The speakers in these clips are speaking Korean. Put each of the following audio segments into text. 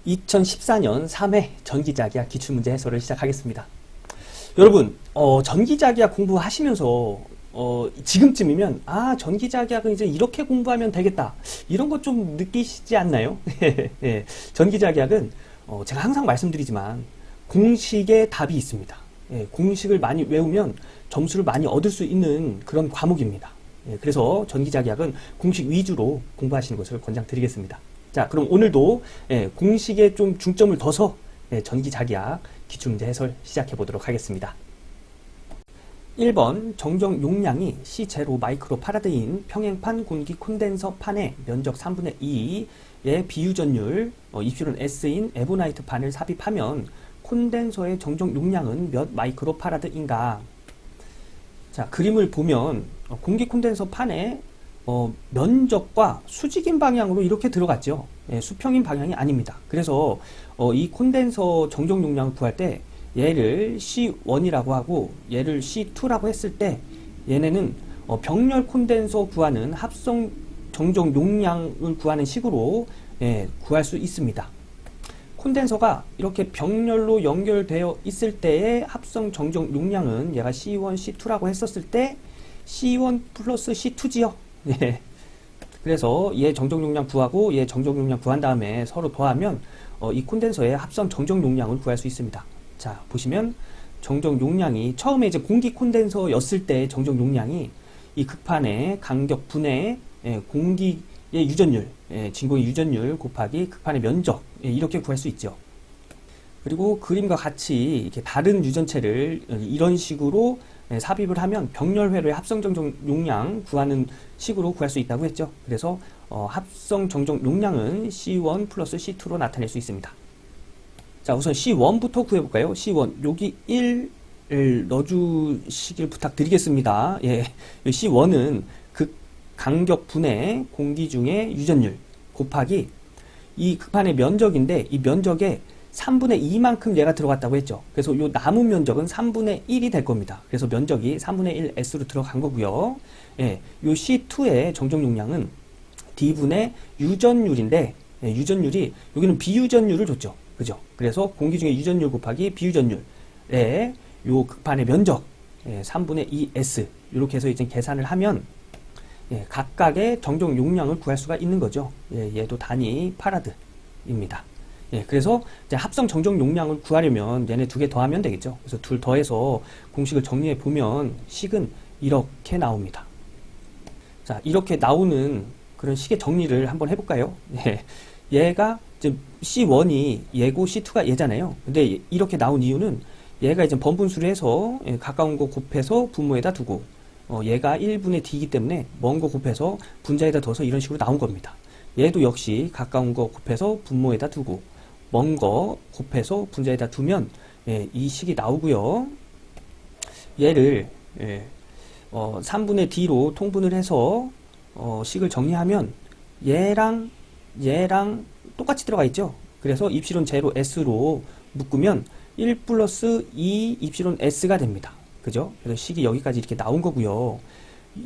2014년 3회 전기자기약 기출문제 해설을 시작하겠습니다. 여러분, 전기자기약 공부하시면서 지금쯤이면 전기자기약은 이제 이렇게 공부하면 되겠다, 이런 것 좀 느끼시지 않나요? 예, 전기자기약은 제가 항상 말씀드리지만 공식에 답이 있습니다. 예, 공식을 많이 외우면 점수를 많이 얻을 수 있는 그런 과목입니다. 예, 그래서 전기자기약은 공식 위주로 공부하시는 것을 권장드리겠습니다. 자, 그럼 오늘도 공식에 좀 중점을 둬서 전기자기약 기출문제 해설 시작해 보도록 하겠습니다. 1번 정정 용량이 C0 마이크로파라드인 평행판 공기 콘덴서 판의 면적 3분의 2의 비유전율 입실론 S인 에보나이트 판을 삽입하면 콘덴서의 정정 용량은 몇 마이크로파라드인가? 자, 그림을 보면 공기 콘덴서 판에 면적과 수직인 방향으로 이렇게 들어갔죠. 수평인 방향이 아닙니다. 그래서 이 콘덴서 정정 용량을 구할 때 얘를 C1이라고 하고 얘를 C2라고 했을 때 얘네는 병렬 콘덴서 구하는 합성 정정 용량을 구하는 식으로 구할 수 있습니다. 콘덴서가 이렇게 병렬로 연결되어 있을 때의 합성 정정 용량은 얘가 C1, C2라고 했었을 때 C1 플러스 C2지요. 예. 그래서 얘 정정 용량 구하고 얘 정정 용량 구한 다음에 서로 더하면 이 콘덴서의 합성 정정 용량을 구할 수 있습니다. 자, 보시면 정정 용량이 처음에 이제 공기 콘덴서였을 때 정정 용량이 이 극판의 간격 분의 공기의 유전율, 진공의 유전율 곱하기 극판의 면적, 이렇게 구할 수 있죠. 그리고 그림과 같이 이렇게 다른 유전체를 이런 식으로 삽입을 하면 병렬회로의 합성 정정 용량 구하는 식으로 구할 수 있다고 했죠. 그래서 합성 정정 용량은 C1 플러스 C2로 나타낼 수 있습니다. 자, 우선 C1부터 구해볼까요? C1, 여기 1을 넣어주시길 부탁드리겠습니다. 예, C1은 극 간격 분의 공기 중의 유전율 곱하기 이 극판의 면적인데 이 면적에 3분의 2만큼 얘가 들어갔다고 했죠. 그래서 요 남은 면적은 3분의 1이 될 겁니다. 그래서 면적이 3분의 1 S로 들어간 거고요. 예, 요 C2의 정정 용량은 D분의 유전율인데, 유전율이 여기는 비유전율을 줬죠. 그죠? 그래서 공기 중에 유전율 곱하기 비유전율에 요 극판의 면적 3분의 2 S 이렇게 해서 이제 계산을 하면 각각의 정정 용량을 구할 수가 있는 거죠. 얘도 단위 파라드입니다. 그래서 이제 합성 정정 용량을 구하려면 얘네 두 개 더하면 되겠죠. 그래서 둘 더해서 공식을 정리해 보면 식은 이렇게 나옵니다. 자, 이렇게 나오는 그런 식의 정리를 한번 해볼까요? 얘가 이제 C1이 얘고 C2가 얘잖아요. 근데 이렇게 나온 이유는 얘가 이제 번분수를 해서 가까운 거 곱해서 분모에다 두고 얘가 1분의 D이기 때문에 먼 거 곱해서 분자에다 둬서 이런 식으로 나온 겁니다. 얘도 역시 가까운 거 곱해서 분모에다 두고 먼 거 곱해서 분자에다 두면 이 식이 나오고요. 얘를 3분의 D로 통분을 해서 식을 정리하면 얘랑 똑같이 들어가 있죠. 그래서 입실론 제로 S로 묶으면 1 플러스 2 입실론 S가 됩니다. 그죠? 그래서 식이 여기까지 이렇게 나온 거고요.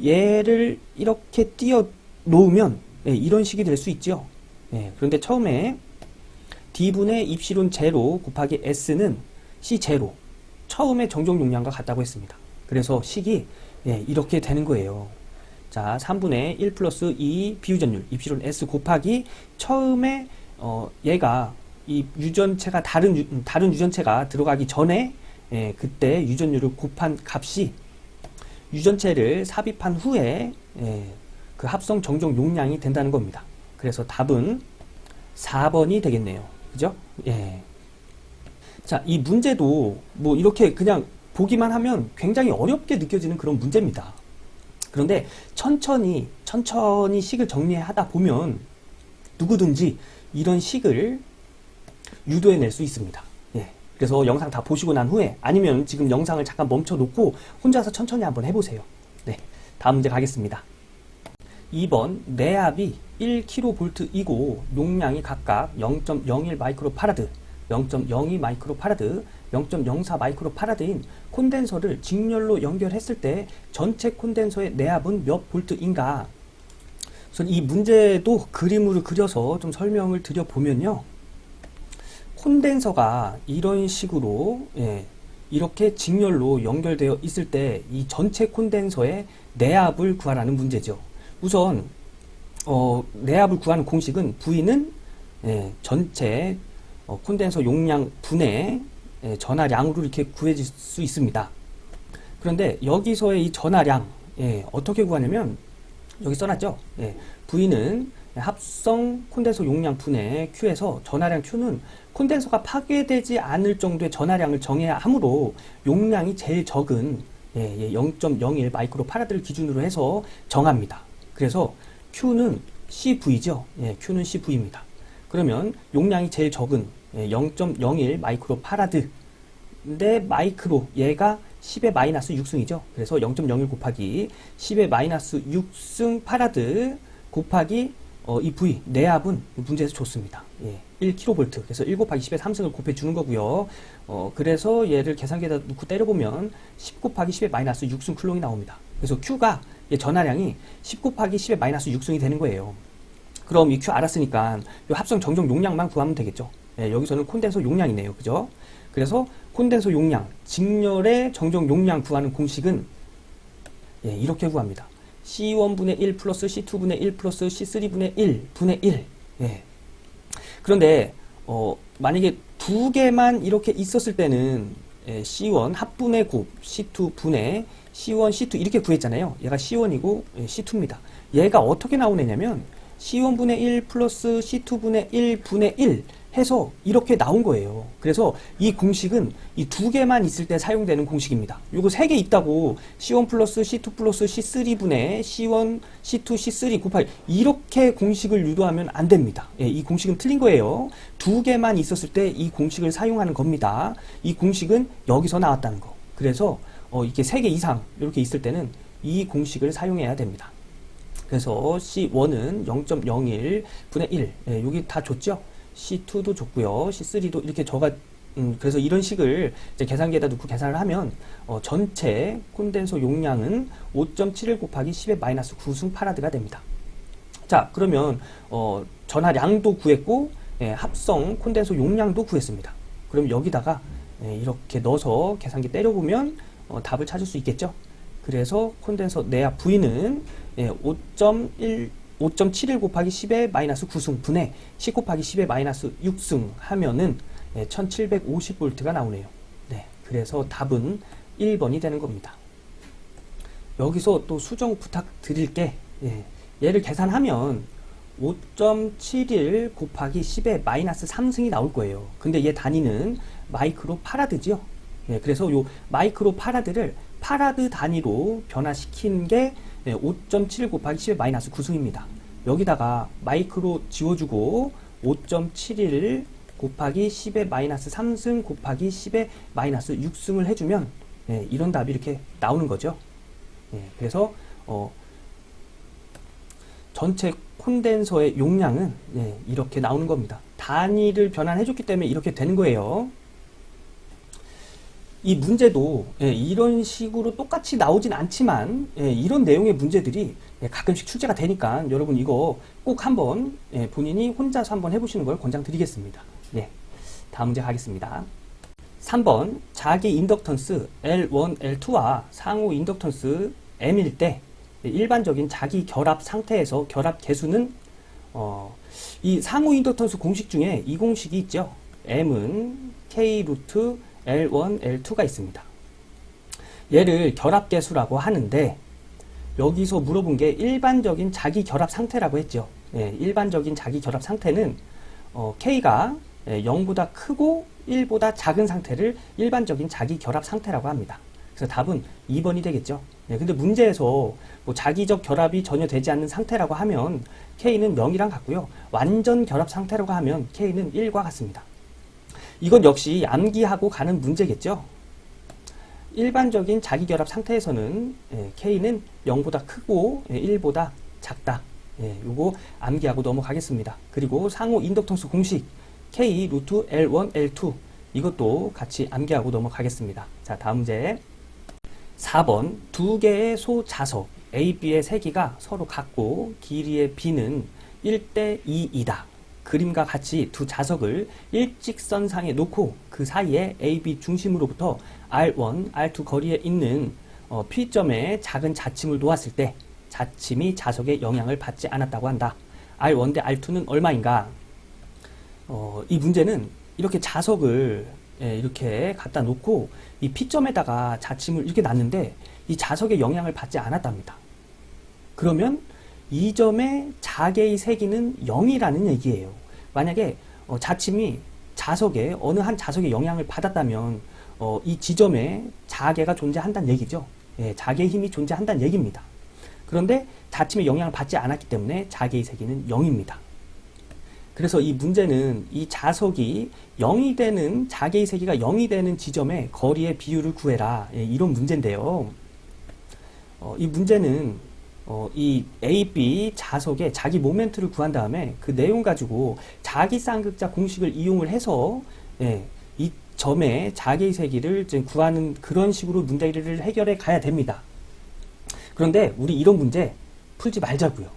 얘를 이렇게 띄워 놓으면 이런 식이 될 수 있죠. 그런데 처음에 D분의 입실론 제로 곱하기 S는 C0 처음에 정정 용량과 같다고 했습니다. 그래서 식이 이렇게 되는 거예요. 자, 3분의 1 플러스 2 비유전율 입실론 S 곱하기 처음에 얘가 이 유전체가 다른 유전체가 들어가기 전에 그때 유전율을 곱한 값이 유전체를 삽입한 후에 그 합성 정정 용량이 된다는 겁니다. 그래서 답은 4번이 되겠네요. 그죠? 자, 이 문제도 뭐 이렇게 그냥 보기만 하면 굉장히 어렵게 느껴지는 그런 문제입니다. 그런데 천천히 식을 정리하다 보면 누구든지 이런 식을 유도해낼 수 있습니다. 그래서 영상 다 보시고 난 후에 아니면 지금 영상을 잠깐 멈춰 놓고 혼자서 천천히 한번 해보세요. 다음 문제 가겠습니다. 2번 내압이 1kV이고 용량이 각각 0.01 마이크로파라드, 0.02 마이크로파라드, 0.04 마이크로파라드인 콘덴서를 직렬로 연결했을 때 전체 콘덴서의 내압은 몇 볼트인가? 우선 이 문제도 그림으로 그려서 좀 설명을 드려보면요. 콘덴서가 이런 식으로 이렇게 직렬로 연결되어 있을 때 이 전체 콘덴서의 내압을 구하라는 문제죠. 우선 내압을 구하는 공식은 V는 전체 콘덴서 용량 분의 전하량으로 이렇게 구해질 수 있습니다. 그런데 여기서의 이 전하량 어떻게 구하냐면 여기 써놨죠. V는 합성 콘덴서 용량 분의 Q에서 전하량 Q는 콘덴서가 파괴되지 않을 정도의 전하량을 정해야 하므로 용량이 제일 적은 0.01 마이크로파라드를 기준으로 해서 정합니다. 그래서 Q는 CV죠. Q는 CV입니다. 그러면 용량이 제일 적은 0.01 마이크로파라드인데 마이크로 얘가 10의 마이너스 6승이죠. 그래서 0.01 곱하기 10의 마이너스 6승 파라드 곱하기 이 V 내압은 문제에서 줬습니다. 1kV. 그래서 1 곱하기 10의 3승을 곱해주는 거고요. 그래서 얘를 계산기에다 놓고 때려보면 10 곱하기 10의 마이너스 6승 쿨롱이 나옵니다. 그래서 Q가 전하량이 10 곱하기 10의 마이너스 6승이 되는 거예요. 그럼 이 Q 알았으니까 이 합성 정정 용량만 구하면 되겠죠. 여기서는 콘덴서 용량이네요. 그죠? 그래서 콘덴서 용량, 직렬의 정정 용량 구하는 공식은 이렇게 구합니다. C1분의 1 플러스 C2분의 1 플러스 C3분의 1 분의 1. 그런데 만약에 두 개만 이렇게 있었을 때는 C1 합분의 곱 C2 분의 C1, C2 이렇게 구했잖아요. 얘가 C1이고 C2입니다. 얘가 어떻게 나오느냐면 C1분의 1 플러스 C2분의 1 분의 1 해서 이렇게 나온 거예요. 그래서 이 공식은 이 두 개만 있을 때 사용되는 공식입니다. 요거 세 개 있다고 C1 플러스 C2 플러스 C3분의 C1, C2, C3 곱하기 이렇게 공식을 유도하면 안 됩니다. 이 공식은 틀린 거예요. 두 개만 있었을 때 이 공식을 사용하는 겁니다. 이 공식은 여기서 나왔다는 거. 그래서 이게 세 개 이상 이렇게 있을 때는 이 공식을 사용해야 됩니다. 그래서 C1은 0.01 분의 1 여기 다 줬죠? C2도 줬고요. C3도 이렇게 그래서 이런 식을 이제 계산기에다 넣고 계산을 하면 전체 콘덴서 용량은 5.71 곱하기 10의 마이너스 9승 파라드가 됩니다. 자, 그러면 전하량도 구했고 합성 콘덴서 용량도 구했습니다. 그럼 여기다가 이렇게 넣어서 계산기 때려보면 답을 찾을 수 있겠죠. 그래서 콘덴서 내압 V는 5.71 곱하기 10의 마이너스 9승 분의 10 곱하기 10의 마이너스 6승 하면은 1750V가 나오네요. 그래서 답은 1번이 되는 겁니다. 여기서 또 수정 부탁드릴게. 얘를 계산하면 5.71 곱하기 10의 마이너스 3승이 나올 거예요. 근데 얘 단위는 마이크로 파라드지요. 그래서 요 마이크로 파라드를 파라드 단위로 변화시킨 게 5.7 곱하기 10의 마이너스 9승입니다. 여기다가 마이크로 지워주고 5.71 곱하기 10의 마이너스 3승 곱하기 10의 마이너스 6승을 해주면 이런 답이 이렇게 나오는 거죠. 그래서 전체 콘덴서의 용량은 이렇게 나오는 겁니다. 단위를 변환해줬기 때문에 이렇게 되는 거예요. 이 문제도 이런 식으로 똑같이 나오진 않지만 이런 내용의 문제들이 가끔씩 출제가 되니까 여러분 이거 꼭 한번 본인이 혼자서 한번 해보시는 걸 권장드리겠습니다. 다음 문제 가겠습니다. 3번 자기 인덕턴스 L1, L2와 상호 인덕턴스 M일 때 일반적인 자기 결합 상태에서 결합 계수는 이 상호 인덕턴스 공식 중에 이 공식이 있죠. M은 K 루트 L1, L2가 있습니다. 얘를 결합계수라고 하는데 여기서 물어본 게 일반적인 자기 결합 상태라고 했죠. 일반적인 자기 결합 상태는 K가 0보다 크고 1보다 작은 상태를 일반적인 자기 결합 상태라고 합니다. 그래서 답은 2번이 되겠죠. 근데 문제에서 뭐 자기적 결합이 전혀 되지 않는 상태라고 하면 K는 0이랑 같고요. 완전 결합 상태라고 하면 K는 1과 같습니다. 이건 역시 암기하고 가는 문제겠죠. 일반적인 자기결합 상태에서는 K는 0보다 크고 1보다 작다. 요거 암기하고 넘어가겠습니다. 그리고 상호 인덕턴스 공식 K 루트 L1, L2 이것도 같이 암기하고 넘어가겠습니다. 자, 다음 문제 4번 두 개의 소자석 A, B의 세기가 서로 같고 길이의 B는 1대 2이다. 그림과 같이 두 자석을 일직선상에 놓고 그 사이에 AB 중심으로부터 R1, R2 거리에 있는 P점에 작은 자침을 놓았을 때 자침이 자석에 영향을 받지 않았다고 한다. R1 대 R2는 얼마인가? 이 문제는 이렇게 자석을 이렇게 갖다 놓고 이 P점에다가 자침을 이렇게 놨는데 이 자석에 영향을 받지 않았답니다. 그러면 이 점의 자개의 세기는 0이라는 얘기예요. 만약에 자침이 자석에 어느 한 자석에 영향을 받았다면 이 지점에 자개가 존재한다는 얘기죠. 자개의 힘이 존재한다는 얘기입니다. 그런데 자침에 영향을 받지 않았기 때문에 자개의 세기는 0입니다. 그래서 이 문제는 이 자석이 0이 되는 자개의 세기가 0이 되는 지점의 거리의 비율을 구해라. 이런 문제인데요. 이 문제는 이 A, B 자석의 자기 모멘트를 구한 다음에 그 내용 가지고 자기 쌍극자 공식을 이용을 해서 이 점의 자개의 세기를 구하는 그런 식으로 문제를 해결해 가야 됩니다. 그런데 우리 이런 문제 풀지 말자고요.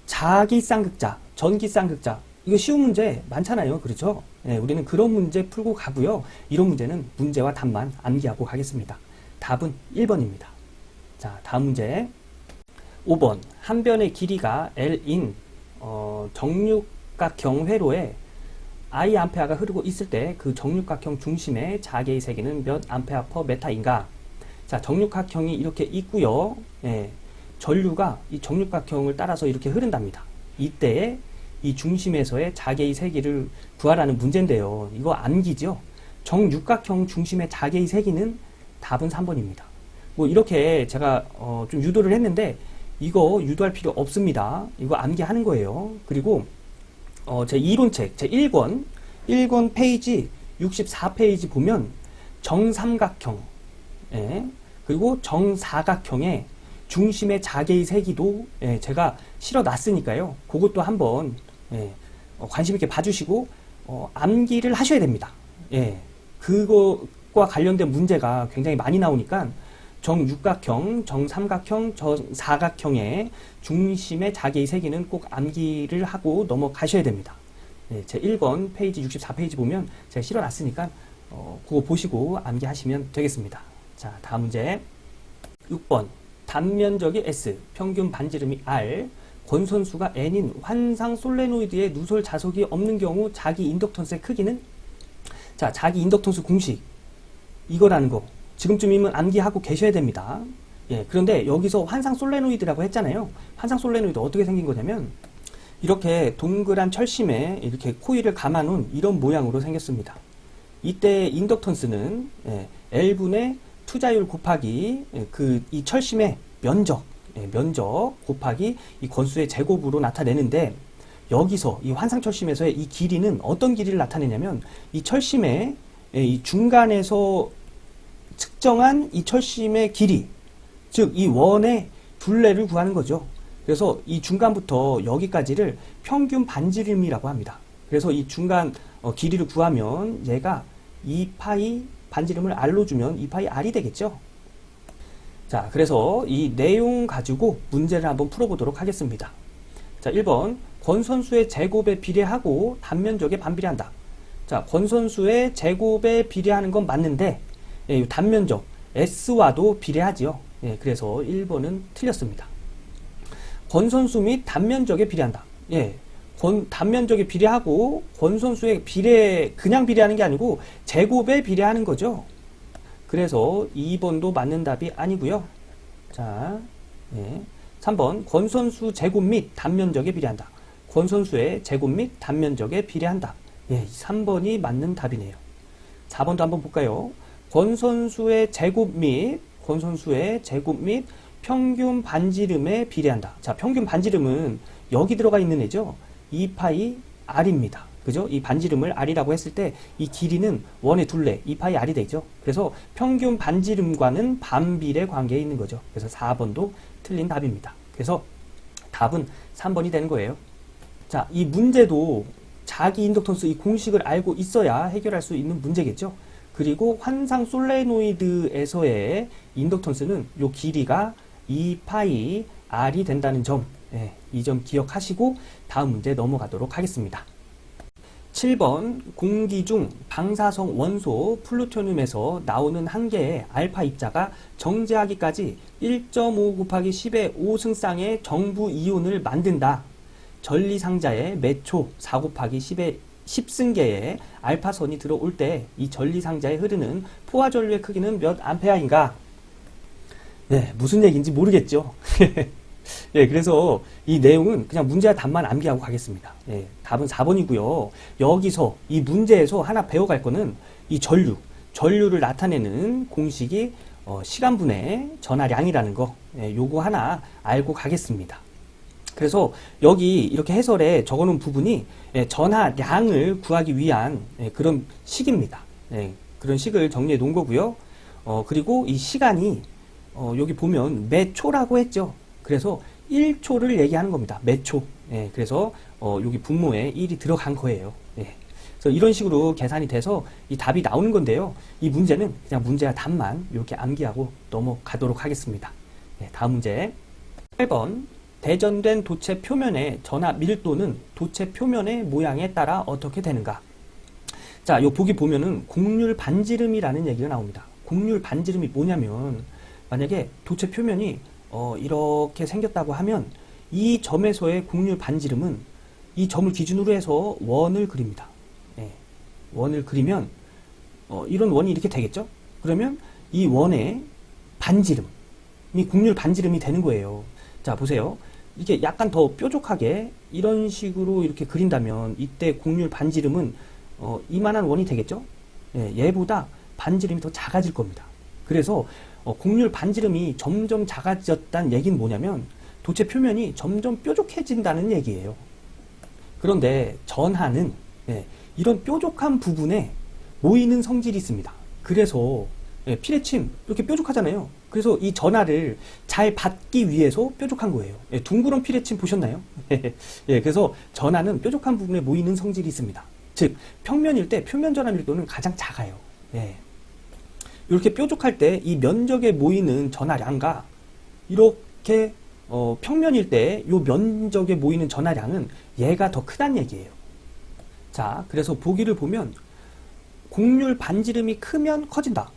자기 쌍극자, 전기 쌍극자 이거 쉬운 문제 많잖아요. 그렇죠? 우리는 그런 문제 풀고 가고요. 이런 문제는 문제와 답만 암기하고 가겠습니다. 답은 1번입니다. 자, 다음 문제 5번 한 변의 길이가 L인 정육각형 회로에 I 암페어가 흐르고 있을 때 그 정육각형 중심의 자개의 세기는 몇 암페어 퍼 메타인가? 자, 정육각형이 이렇게 있고요. 전류가 이 정육각형을 따라서 이렇게 흐른답니다. 이때 이 중심에서의 자개의 세기를 구하라는 문제인데요. 이거 암기죠? 정육각형 중심의 자개의 세기는 답은 3번입니다. 뭐 이렇게 제가 좀 유도를 했는데 이거 유도할 필요 없습니다. 이거 암기하는 거예요. 그리고 제 이론책 제 1권 페이지 64페이지 보면 정삼각형 그리고 정사각형의 중심의 자개의 세기도 제가 실어 놨으니까요. 그것도 한번 관심 있게 봐주시고 암기를 하셔야 됩니다. 그거와 관련된 문제가 굉장히 많이 나오니까 정육각형, 정삼각형, 정사각형의 중심의 자개의 세기는 꼭 암기를 하고 넘어가셔야 됩니다. 제 1권 페이지 64페이지 보면 제가 실어 놨으니까 그거 보시고 암기하시면 되겠습니다. 자, 다음 문제 6번 단면적이 S, 평균 반지름이 R, 권선수가 N인 환상 솔레노이드에 누설 자석이 없는 경우 자기 인덕턴스의 크기는? 자, 자기 인덕턴스 공식 이거라는 거 지금쯤이면 암기하고 계셔야 됩니다. 그런데 여기서 환상 솔레노이드라고 했잖아요. 환상 솔레노이드 어떻게 생긴 거냐면 이렇게 동그란 철심에 이렇게 코일을 감아놓은 이런 모양으로 생겼습니다. 이때 인덕턴스는 L분의 투자율 곱하기 이 철심의 면적 곱하기 이 건수의 제곱으로 나타내는데 여기서 이 환상철심에서의 이 길이는 어떤 길이를 나타내냐면 이 철심의 이 중간에서 측정한 이 철심의 길이 즉 이 원의 둘레를 구하는 거죠. 그래서 이 중간부터 여기까지를 평균 반지름이라고 합니다. 그래서 이 중간 길이를 구하면 얘가 2파이 반지름을 R로 주면 2파이 R이 되겠죠. 자, 그래서 이 내용 가지고 문제를 한번 풀어보도록 하겠습니다. 자, 1번 권선수의 제곱에 비례하고 단면적에 반비례한다. 자, 권선수의 제곱에 비례하는 건 맞는데 단면적 S와도 비례하지요. 그래서 1번은 틀렸습니다. 권선수 및 단면적에 비례한다. 단면적에 비례하고 권선수의 그냥 비례하는 게 아니고 제곱에 비례하는 거죠. 그래서 2번도 맞는 답이 아니고요. 자, 3번 권선수 제곱 및 단면적에 비례한다. 권선수의 제곱 및 단면적에 비례한다. 3번이 맞는 답이네요. 4번도 한번 볼까요? 권선수의 제곱 및 평균 반지름에 비례한다. 자, 평균 반지름은 여기 들어가 있는 애죠. 2파이 R입니다. 그죠? 이 반지름을 R이라고 했을 때 이 길이는 원의 둘레 2파이 R이 되죠. 그래서 평균 반지름과는 반비례 관계에 있는 거죠. 그래서 4번도 틀린 답입니다. 그래서 답은 3번이 되는 거예요. 자, 이 문제도 자기 인덕턴스 이 공식을 알고 있어야 해결할 수 있는 문제겠죠. 그리고 환상 솔레노이드에서의 인덕턴스는 요 길이가 2파이 R이 된다는 점 예, 이 점 기억하시고 다음 문제 넘어가도록 하겠습니다. 7번 공기 중 방사성 원소 플루토늄에서 나오는 한 개의 알파 입자가 정제하기까지 1.5 곱하기 10의 5승쌍의 정부 이온을 만든다. 전리상자에 매초 4 곱하기 10의 10승계의 알파선이 들어올 때 이 전리상자에 흐르는 포화전류의 크기는 몇 암페어인가? 네, 무슨 얘기인지 모르겠죠. 예, 그래서 이 내용은 그냥 문제와 답만 암기하고 가겠습니다. 예, 답은 4번이고요. 여기서 이 문제에서 하나 배워갈 거는 이 전류를 나타내는 공식이 시간분의 전하량이라는 거, 예, 요거 하나 알고 가겠습니다. 그래서 여기 이렇게 해설에 적어놓은 부분이 전하량을 구하기 위한 그런 식입니다. 그런 식을 정리해 놓은 거고요. 그리고 이 시간이 여기 보면 몇 초라고 했죠. 그래서 1초를 얘기하는 겁니다. 몇 초. 그래서 여기 분모에 1이 들어간 거예요. 그래서 이런 식으로 계산이 돼서 이 답이 나오는 건데요. 이 문제는 그냥 문제와 답만 이렇게 암기하고 넘어가도록 하겠습니다. 다음 문제 8번 대전된 도체 표면의 전하 밀도는 도체 표면의 모양에 따라 어떻게 되는가? 자, 요 보기 보면은 곡률 반지름이라는 얘기가 나옵니다. 곡률 반지름이 뭐냐면 만약에 도체 표면이 이렇게 생겼다고 하면 이 점에서의 곡률 반지름은 이 점을 기준으로 해서 원을 그립니다. 원을 그리면 이런 원이 이렇게 되겠죠? 그러면 이 원의 반지름이 곡률 반지름이 되는 거예요. 자, 보세요. 이게 약간 더 뾰족하게 이런 식으로 이렇게 그린다면 이때 곡률 반지름은 이만한 원이 되겠죠? 얘보다 반지름이 더 작아질 겁니다. 그래서 곡률 반지름이 점점 작아졌다는 얘기는 뭐냐면 도체 표면이 점점 뾰족해진다는 얘기예요. 그런데 전하는 이런 뾰족한 부분에 모이는 성질이 있습니다. 그래서 피레침 이렇게 뾰족하잖아요. 그래서 이 전하를 잘 받기 위해서 뾰족한 거예요. 둥그런 피레침 보셨나요? 그래서 전하는 뾰족한 부분에 모이는 성질이 있습니다. 즉 평면일 때 표면 전하 밀도는 가장 작아요. 이렇게 뾰족할 때 이 면적에 모이는 전하량과 이렇게 평면일 때 이 면적에 모이는 전하량은 얘가 더 크다는 얘기예요. 자, 그래서 보기를 보면 곡률 반지름이 크면 커진다.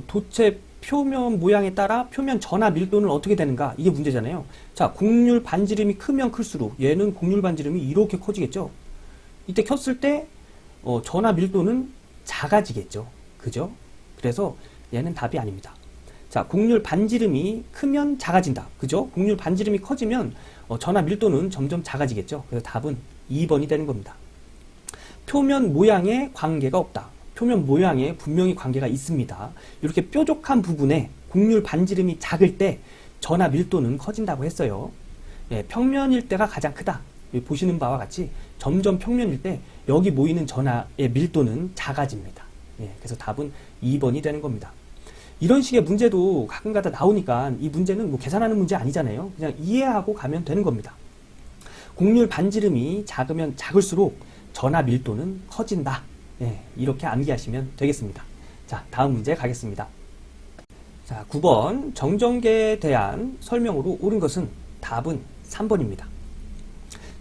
도체 표면 모양에 따라 표면 전하 밀도는 어떻게 되는가? 이게 문제잖아요. 자, 곡률 반지름이 크면 클수록 얘는 곡률 반지름이 이렇게 커지겠죠. 이때 켰을 때 전하 밀도는 작아지겠죠. 그죠? 그래서 얘는 답이 아닙니다. 자, 곡률 반지름이 크면 작아진다. 그죠? 곡률 반지름이 커지면 전하 밀도는 점점 작아지겠죠. 그래서 답은 2번이 되는 겁니다. 표면 모양에 관계가 없다. 표면 모양에 분명히 관계가 있습니다. 이렇게 뾰족한 부분에 곡률 반지름이 작을 때 전하 밀도는 커진다고 했어요. 평면일 때가 가장 크다. 여기 보시는 바와 같이 점점 평면일 때 여기 모이는 전하의 밀도는 작아집니다. 그래서 답은 2번이 되는 겁니다. 이런 식의 문제도 가끔가다 나오니까 이 문제는 뭐 계산하는 문제 아니잖아요. 그냥 이해하고 가면 되는 겁니다. 곡률 반지름이 작으면 작을수록 전하 밀도는 커진다. 이렇게 암기하시면 되겠습니다. 자, 다음 문제 가겠습니다. 자, 9번 정전계에 대한 설명으로 옳은 것은 답은 3번입니다.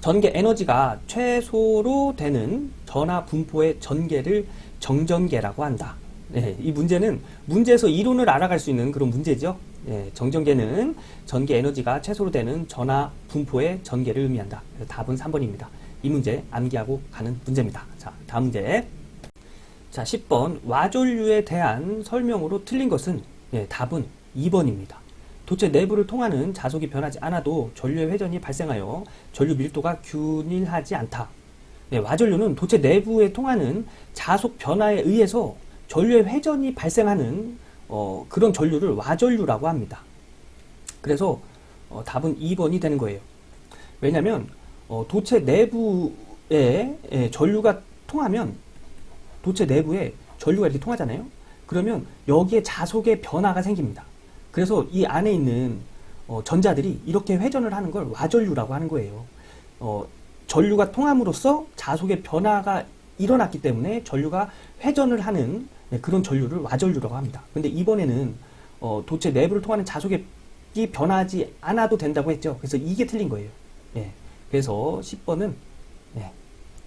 전개 에너지가 최소로 되는 전하 분포의 전개를 정전계라고 한다. 이 문제는 문제에서 이론을 알아갈 수 있는 그런 문제죠. 정전계는 전개 에너지가 최소로 되는 전하 분포의 전개를 의미한다. 그래서 답은 3번입니다. 이 문제 암기하고 가는 문제입니다. 자, 다음 문제. 자, 10번 와전류에 대한 설명으로 틀린 것은 답은 2번입니다. 도체 내부를 통하는 자속이 변하지 않아도 전류의 회전이 발생하여 전류 밀도가 균일하지 않다. 와전류는 도체 내부에 통하는 자속 변화에 의해서 전류의 회전이 발생하는 그런 전류를 와전류라고 합니다. 그래서 답은 2번이 되는 거예요. 왜냐하면 도체 내부에 전류가 통하면 도체 내부에 전류가 이렇게 통하잖아요. 그러면 여기에 자속의 변화가 생깁니다. 그래서 이 안에 있는 전자들이 이렇게 회전을 하는 걸 와전류라고 하는 거예요. 전류가 통함으로써 자속의 변화가 일어났기 때문에 전류가 회전을 하는 그런 전류를 와전류라고 합니다. 근데 이번에는 도체 내부를 통하는 자속의 공식이 변하지 않아도 된다고 했죠. 그래서 이게 틀린 거예요. 예. 그래서 10번은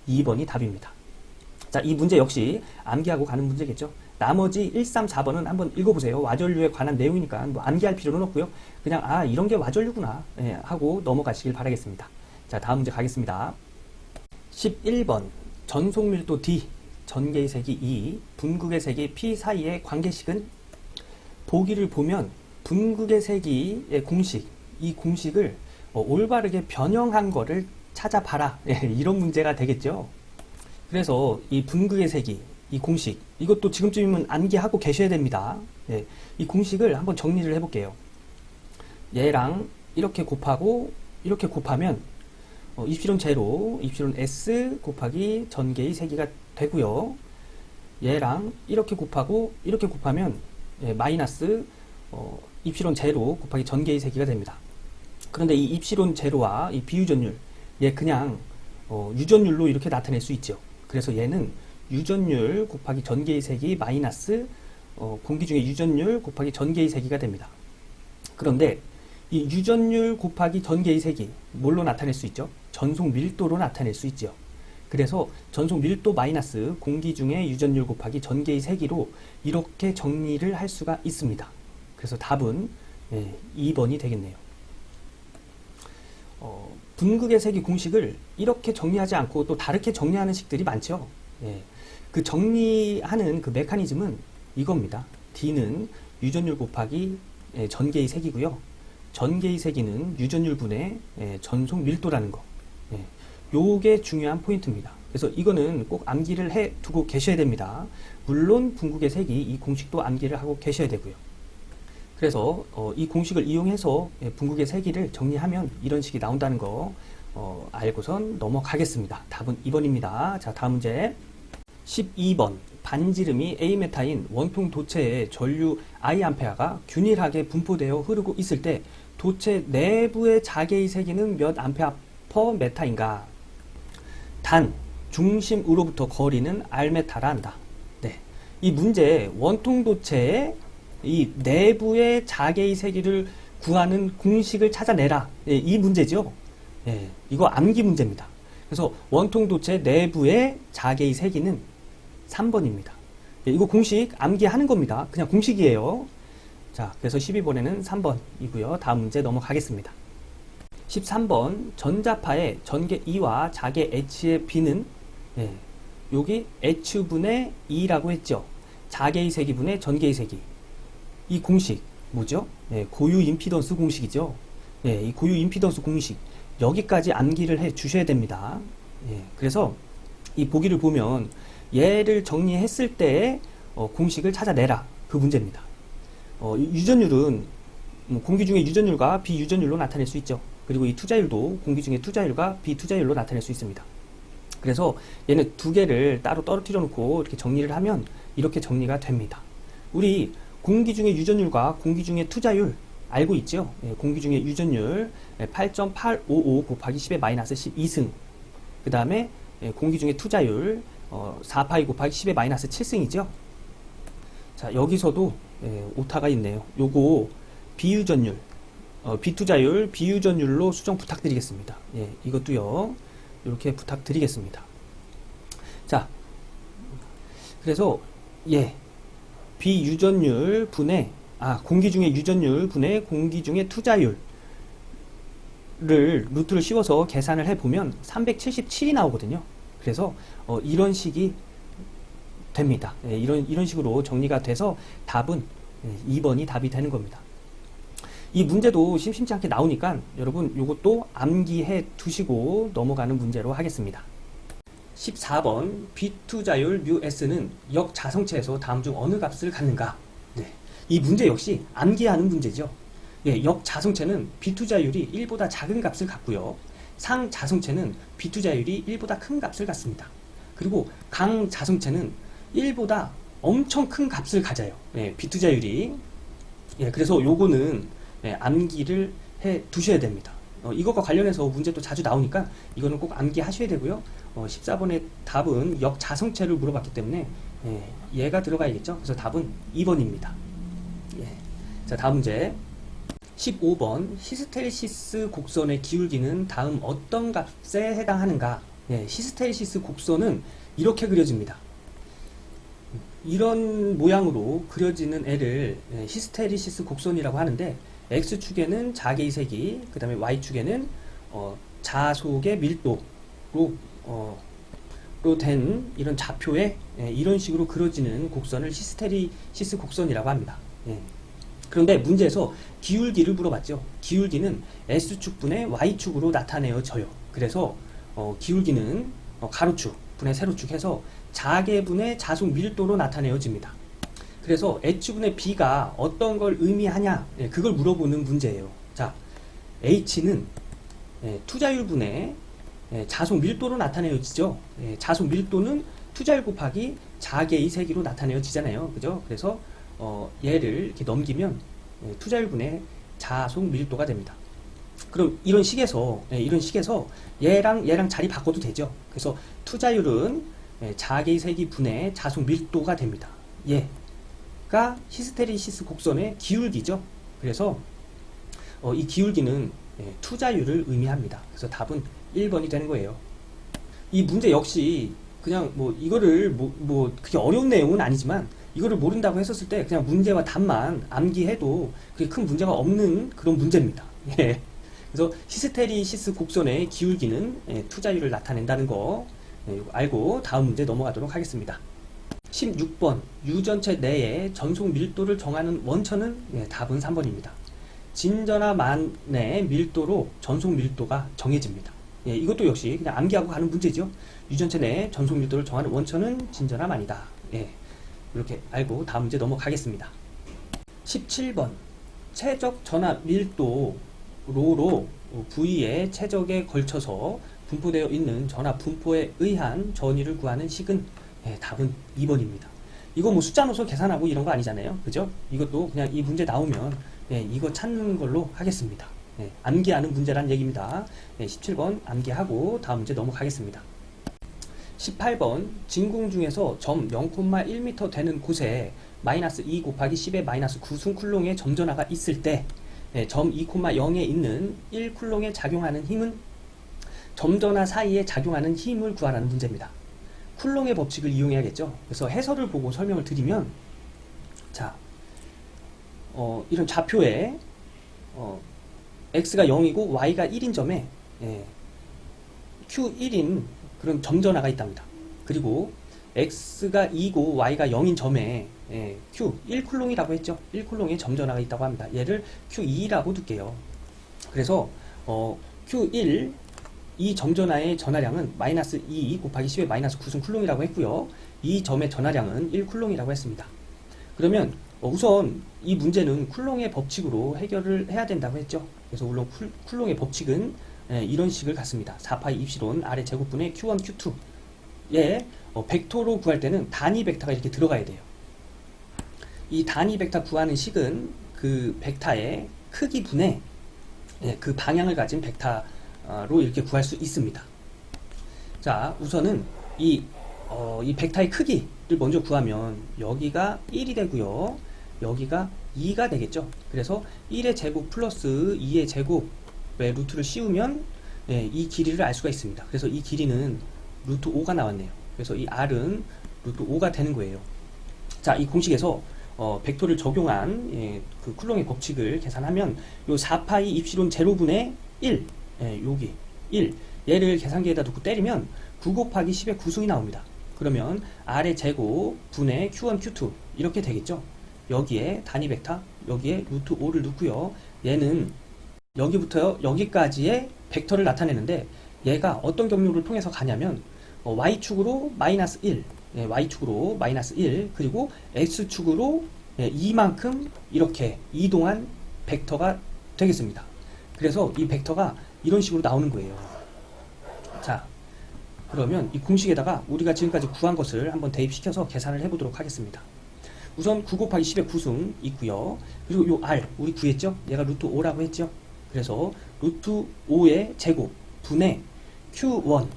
2번이 답입니다. 자, 이 문제 역시 암기하고 가는 문제겠죠. 나머지 1, 3, 4번은 한번 읽어보세요. 와전류에 관한 내용이니까 뭐 암기할 필요는 없고요. 그냥 이런 게 와전류구나 하고 넘어가시길 바라겠습니다. 자, 다음 문제 가겠습니다. 11번 전속밀도 D, 전개의 색이 E, 분극의 색이 P 사이의 관계식은? 보기를 보면 분극의 색이의 공식, 이 공식을 올바르게 변형한 거를 찾아봐라. 이런 문제가 되겠죠. 그래서 이 분극의 색이, 이 공식, 이것도 지금쯤이면 암기하고 계셔야 됩니다. 이 공식을 한번 정리를 해볼게요. 얘랑 이렇게 곱하고 이렇게 곱하면 입실론 제로, 입실론 S 곱하기 전개의 세기가 되고요. 얘랑 이렇게 곱하고 이렇게 곱하면 마이너스 입실론 제로 곱하기 전개의 세기가 됩니다. 그런데 이 입실론 제로와 이 비유전율, 얘 그냥 유전율로 이렇게 나타낼 수 있죠. 그래서 얘는 유전율 곱하기 전개의 세기 마이너스 공기 중에 유전율 곱하기 전개의 세기가 됩니다. 그런데 이 유전율 곱하기 전개의 세기 뭘로 나타낼 수 있죠? 전속 밀도로 나타낼 수 있죠. 그래서 전속 밀도 마이너스 공기 중에 유전율 곱하기 전개의 세기로 이렇게 정리를 할 수가 있습니다. 그래서 답은 2번이 되겠네요. 분극의 세기 공식을 이렇게 정리하지 않고 또 다르게 정리하는 식들이 많죠. 그 정리하는 그 메커니즘은 이겁니다. D는 유전율 곱하기 전개의 세기고요. 전개의 세기는 유전율 분의 전속 밀도라는 거. 요게 중요한 포인트입니다. 그래서 이거는 꼭 암기를 해 두고 계셔야 됩니다. 물론 분극의 색이 이 공식도 암기를 하고 계셔야 되고요. 그래서 이 공식을 이용해서 분극의 세기를 정리하면 이런 식이 나온다는 거 알고선 넘어가겠습니다. 답은 2번입니다. 자, 다음 문제 12번 반지름이 A메타인 원통 도체의 전류 I암페어가 균일하게 분포되어 흐르고 있을 때 도체 내부의 자개의 세기는 몇 암페어 퍼 메타인가? 단 중심으로부터 거리는 R메타라 한다. 네. 이 문제 원통 도체의 이 내부의 자개의 세기를 구하는 공식을 찾아내라. 이 문제죠. 이거 암기 문제입니다. 그래서 원통 도체 내부의 자개의 세기는 3번입니다. 이거 공식 암기하는 겁니다. 그냥 공식이에요. 자, 그래서 12번에는 3번이고요. 다음 문제 넘어가겠습니다. 13번 전자파의 전개 E와 자개 H의 B는 여기 H분의 E라고 했죠. 자개의 세기분의 전개의 세기. 이 공식 뭐죠? 고유 임피던스 공식이죠. 이 고유 임피던스 공식 여기까지 암기를 해 주셔야 됩니다. 그래서 이 보기를 보면 얘를 정리했을 때 공식을 찾아내라. 그 문제입니다. 유전율은 공기 중에 유전율과 비유전율로 나타낼 수 있죠. 그리고 이 투자율도 공기 중에 투자율과 비투자율로 나타낼 수 있습니다. 그래서 얘는 두 개를 따로 떨어뜨려 놓고 이렇게 정리를 하면 이렇게 정리가 됩니다. 우리 공기 중에 유전율과 공기 중에 투자율 알고 있죠? 공기 중에 유전율 8.855 곱하기 10의 마이너스 12승. 그 다음에 공기 중에 투자율 4파이 곱하기 10의 마이너스 7승이죠. 자, 여기서도 오타가 있네요. 요거 비유전율, 비투자율, 비유전율로 수정 부탁드리겠습니다. 이것도요. 이렇게 부탁드리겠습니다. 자, 그래서 비유전율 분의 공기 중에 유전율 분의 공기 중에 투자율을 루트를 씌워서 계산을 해보면 377이 나오거든요. 그래서 이런 식이 됩니다. 이런 식으로 정리가 돼서 답은 2번이 답이 되는 겁니다. 이 문제도 심심치 않게 나오니까 여러분 이것도 암기해 두시고 넘어가는 문제로 하겠습니다. 14번 비투자율 μs는 역자성체에서 다음 중 어느 값을 갖는가? 이 문제 역시 암기하는 문제죠. 역자성체는 비투자율이 1보다 작은 값을 갖고요. 상자성체는 비투자율이 1보다 큰 값을 갖습니다. 그리고 강자성체는 1보다 엄청 큰 값을 가져요. 비투자율이. 그래서 요거는 암기를 해 두셔야 됩니다. 이것과 관련해서 문제도 자주 나오니까 이거는 꼭 암기하셔야 되고요. 14번의 답은 역자성체를 물어봤기 때문에 얘가 들어가야겠죠. 그래서 답은 2번입니다. 자, 다음 문제 15번 히스테리시스 곡선의 기울기는 다음 어떤 값에 해당하는가? 예, 히스테리시스 곡선은 이렇게 그려집니다. 이런 모양으로 그려지는 애를 히스테리시스 곡선이라고 하는데, X축에는 자개의 세기, 그 다음에 Y축에는 자속의 밀도로 된 이런 좌표에 이런 식으로 그려지는 곡선을 히스테리시스 곡선이라고 합니다. 예. 그런데 문제에서 기울기를 물어봤죠. 기울기는 S축분의 Y축으로 나타내어져요. 그래서 기울기는 가로축 분의 세로축 해서 자개분의 자속 밀도로 나타내어집니다. 그래서 H분의 B가 어떤 걸 의미하냐, 그걸 물어보는 문제예요. 자, H는 투자율분의 자속 밀도로 나타내어지죠. 자속 밀도는 투자율 곱하기 자개의 세기로 나타내어지잖아요. 그죠? 그래서 얘를 이렇게 넘기면 투자율분의 자속 밀도가 됩니다. 그럼 이런 식에서 얘랑 자리 바꿔도 되죠. 그래서 투자율은 자개의 세기 분의 자속 밀도가 됩니다. 얘가 히스테리시스 곡선의 기울기죠. 그래서 이 기울기는 투자율을 의미합니다. 그래서 답은 1번이 되는 거예요. 이 문제 역시 그냥 이거를 그렇게 어려운 내용은 아니지만, 이거를 모른다고 했었을 때 그냥 문제와 답만 암기해도 그게 큰 문제가 없는 그런 문제입니다. 예. 그래서 히스테리시스 곡선의 기울기는 투자율을 나타낸다는 거 알고 다음 문제 넘어가도록 하겠습니다. 16번 유전체 내의 전속 밀도를 정하는 원천은 답은 3번입니다. 진전화 만의 밀도로 전속 밀도가 정해집니다. 이것도 역시 그냥 암기하고 가는 문제죠. 유전체 내의 전속 밀도를 정하는 원천은 진전화 만이다. 이렇게 알고 다음 문제 넘어가겠습니다. 17번 최적 전압 밀도 로 V의 최적에 걸쳐서 분포되어 있는 전압 분포에 의한 전위를 구하는 식은 답은 2번입니다. 이거 숫자 넣어서 계산하고 이런 거 아니잖아요. 그죠? 이것도 그냥 이 문제 나오면 이거 찾는 걸로 하겠습니다. 암기하는 문제란 얘기입니다. 17번 암기하고 다음 문제 넘어가겠습니다. 18번 진공 중에서 점 0,1m 되는 곳에 마이너스 2 곱하기 10의 마이너스 9승 쿨롱의 점전화가 있을 때 점 2,0에 있는 1쿨롱에 작용하는 힘은 점전화 사이에 작용하는 힘을 구하라는 문제입니다. 쿨롱의 법칙을 이용해야겠죠. 그래서 해설을 보고 설명을 드리면, 자, 이런 좌표에 x가 0이고 y가 1인 점에 q1인 그런 점전화가 있답니다. 그리고 x가 2고 y가 0인 점에 q 1쿨롱이라고 했죠. 1쿨롱의 점전화가 있다고 합니다. 얘를 q2라고 둘게요. 그래서 q1 이 점전화의 전하량은 마이너스 2 곱하기 10의 마이너스 9승 쿨롱이라고 했고요. 이 점의 전하량은 1쿨롱이라고 했습니다. 그러면 우선 이 문제는 쿨롱의 법칙으로 해결을 해야 된다고 했죠. 그래서 물론 쿨롱의 법칙은 이런 식을 갖습니다. 4파이 입시론 아래 제곱분의 q1, q2에 벡터로 구할 때는 단위 벡터가 이렇게 들어가야 돼요. 이 단위 벡터 구하는 식은 그 벡터의 크기 분의 그 방향을 가진 벡터로 이렇게 구할 수 있습니다. 자, 우선은 이 벡터의 크기를 먼저 구하면 여기가 1이 되고요. 여기가 2가 되겠죠. 그래서 1의 제곱 플러스 2의 제곱에 루트를 씌우면 이 길이를 알 수가 있습니다. 그래서 이 길이는 루트 5가 나왔네요. 그래서 이 r은 루트 5가 되는 거예요. 자, 이 공식에서 벡터를 적용한 그 쿨롱의 법칙을 계산하면 요 4파이 입시론 제로분의 1, 여기 1, 얘를 계산기에다 두고 때리면 9 곱하기 10의 9승이 나옵니다. 그러면 r의 제곱 분의 q1, q2 이렇게 되겠죠. 여기에 단위 벡터, 여기에 루트 5를 넣고요. 얘는 여기부터 여기까지의 벡터를 나타내는데, 얘가 어떤 경로를 통해서 가냐면 y축으로 마이너스 1, y축으로 마이너스 1, 그리고 x축으로 이만큼 이렇게 이동한 벡터가 되겠습니다. 그래서 이 벡터가 이런 식으로 나오는 거예요. 자, 그러면 이 공식에다가 우리가 지금까지 구한 것을 한번 대입시켜서 계산을 해보도록 하겠습니다. 우선 9 곱하기 10의 9승 있고요. 그리고 요 r 우리 구했죠? 얘가 루트 5라고 했죠? 그래서 루트 5의 제곱 분의 q1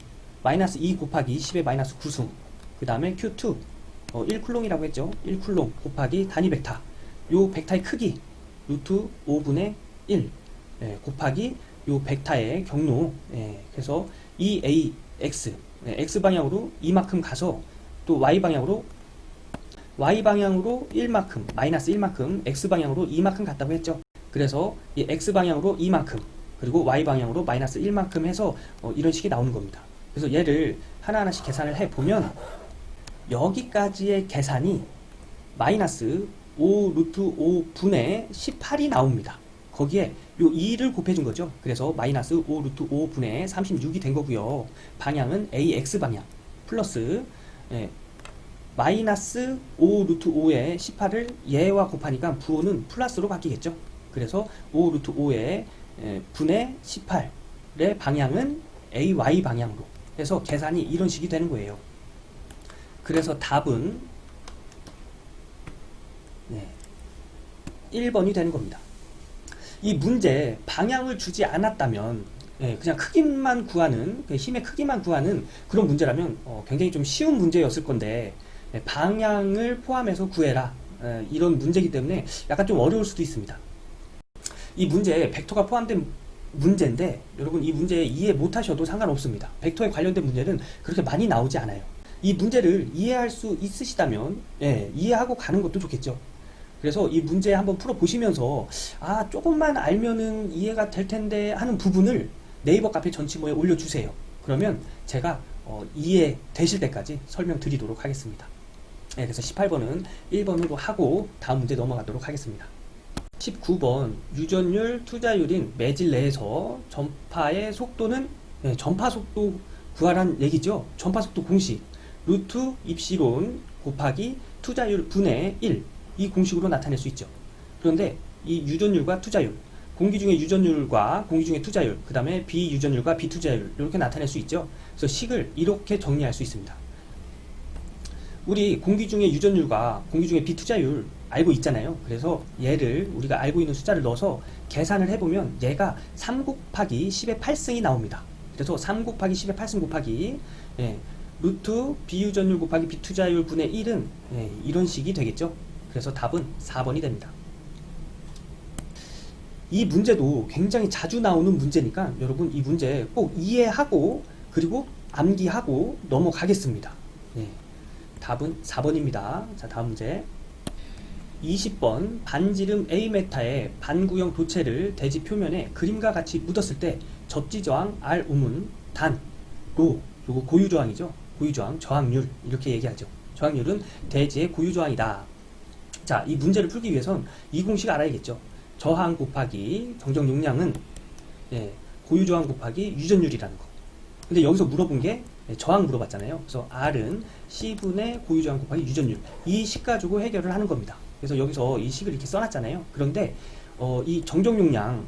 마이너스 2 곱하기 10의 마이너스 9승, 그 다음에 q2 1쿨롱이라고 했죠? 1쿨롱 곱하기 단위 벡터, 요 벡터의 크기 루트 5분의 1 곱하기 요 벡터의 경로, 그래서 2ax, x방향으로 이만큼 가서 또 y방향으로 1만큼, 마이너스 1만큼, x방향으로 이만큼 갔다고 했죠. 그래서 이 x방향으로 이만큼, 그리고 y방향으로 마이너스 1만큼 해서 이런 식이 나오는 겁니다. 그래서 얘를 하나하나씩 계산을 해보면 여기까지의 계산이 마이너스 5 루트 5분의 18이 나옵니다. 거기에 요 2를 곱해준 거죠. 그래서 마이너스 5 루트 5분의 36이 된 거고요. 방향은 AX 방향 플러스 마이너스 5 루트 5의 18을 얘와 곱하니까 부호는 플러스로 바뀌겠죠. 그래서 5 루트 5의 분의 18의 방향은 AY 방향으로 해서 계산이 이런 식이 되는 거예요. 그래서 답은 1번이 되는 겁니다. 이 문제 방향을 주지 않았다면 그냥 크기만 구하는, 힘의 크기만 구하는 그런 문제라면 굉장히 좀 쉬운 문제였을 건데 방향을 포함해서 구해라, 이런 문제이기 때문에 약간 좀 어려울 수도 있습니다. 이 문제에 벡터가 포함된 문제인데 여러분 이 문제 이해 못하셔도 상관없습니다. 벡터에 관련된 문제는 그렇게 많이 나오지 않아요. 이 문제를 이해할 수 있으시다면 이해하고 가는 것도 좋겠죠. 그래서 이 문제 한번 풀어보시면서 조금만 알면은 이해가 될 텐데 하는 부분을 네이버 카페 전치모에 올려주세요. 그러면 제가 이해되실 때까지 설명드리도록 하겠습니다. 그래서 18번은 1번으로 하고 다음 문제 넘어가도록 하겠습니다. 19번 유전율 투자율인 매질 내에서 전파의 속도는 전파 속도 구하란 얘기죠. 전파 속도 공식 루트 입시론 곱하기 투자율 분의 1, 이 공식으로 나타낼 수 있죠. 그런데 이 유전율과 투자율, 공기 중의 유전율과 공기 중의 투자율, 그 다음에 비유전율과 비투자율 이렇게 나타낼 수 있죠. 그래서 식을 이렇게 정리할 수 있습니다. 우리 공기 중의 유전율과 공기 중의 비투자율 알고 있잖아요. 그래서 얘를 우리가 알고 있는 숫자를 넣어서 계산을 해보면 얘가 3 곱하기 10의 8승이 나옵니다. 그래서 3 곱하기 10의 8승 곱하기 루트 비유전율 곱하기 비투자율 분의 1은 이런 식이 되겠죠. 그래서 답은 4번이 됩니다. 이 문제도 굉장히 자주 나오는 문제니까 여러분 이 문제 꼭 이해하고 그리고 암기하고 넘어가겠습니다. 답은 4번입니다. 자, 다음 문제 20번 반지름 A메타의 반구형 도체를 대지 표면에 그림과 같이 묻었을 때 접지저항 R 우문 단 로, 요거 고유저항이죠. 고유저항, 저항률 이렇게 얘기하죠. 저항률은 대지의 고유저항이다. 자, 이 문제를 풀기 위해선 이 공식 알아야겠죠. 저항 곱하기 정적 용량은 고유저항 곱하기 유전율이라는 거. 근데 여기서 물어본 게 저항 물어봤잖아요. 그래서 R은 C분의 고유저항 곱하기 유전율, 이 식 가지고 해결을 하는 겁니다. 그래서 여기서 이 식을 이렇게 써놨잖아요. 그런데 이 정적 용량,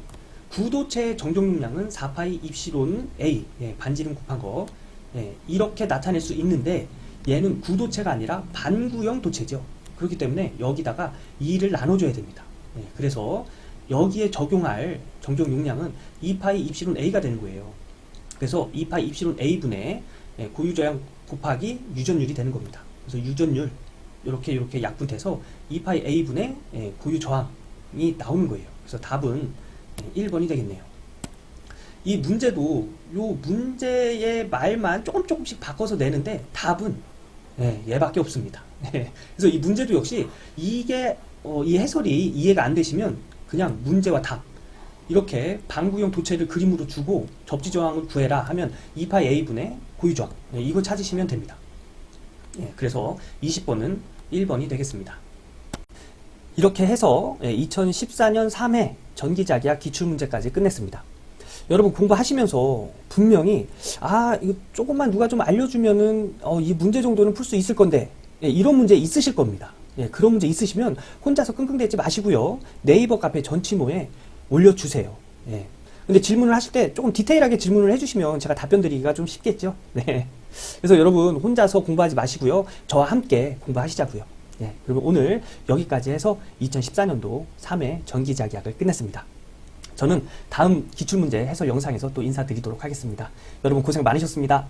구도체의 정적 용량은 4파이 입시론 A, 반지름 곱한 거, 이렇게 나타낼 수 있는데 얘는 구도체가 아니라 반구형 도체죠. 그렇기 때문에 여기다가 2를 나눠줘야 됩니다. 그래서 여기에 적용할 정적 용량은 2파이 입시론 A가 되는 거예요. 그래서 2파이 입시론 A분의 고유저항 곱하기 유전율이 되는 겁니다. 그래서 유전율 이렇게 약분돼서 2파이 A분의 고유저항이 나오는 거예요. 그래서 답은 1번이 되겠네요. 이 문제도 요 문제의 말만 조금씩 바꿔서 내는데 답은 얘밖에 없습니다. 그래서 이 문제도 역시 이게 이 해설이 이해가 안 되시면 그냥 문제와 답 이렇게 반구형 도체를 그림으로 주고 접지저항을 구해라 하면 2파이 A분의 고유저항, 이거 찾으시면 됩니다. 그래서 20번은 1번이 되겠습니다. 이렇게 해서 2014년 3회 전기자기학 기출문제까지 끝냈습니다. 여러분 공부하시면서 분명히 이거 조금만 누가 좀 알려주면은 이 문제 정도는 풀 수 있을 건데 이런 문제 있으실 겁니다. 그런 문제 있으시면 혼자서 끙끙대지 마시고요. 네이버 카페 전치모에 올려주세요. 근데 질문을 하실 때 조금 디테일하게 질문을 해주시면 제가 답변 드리기가 좀 쉽겠죠. 그래서 여러분 혼자서 공부하지 마시고요. 저와 함께 공부하시자고요. 그러면 오늘 여기까지 해서 2014년도 3회 전기자기학을 끝냈습니다. 저는 다음 기출문제 해설 영상에서 또 인사드리도록 하겠습니다. 여러분 고생 많으셨습니다.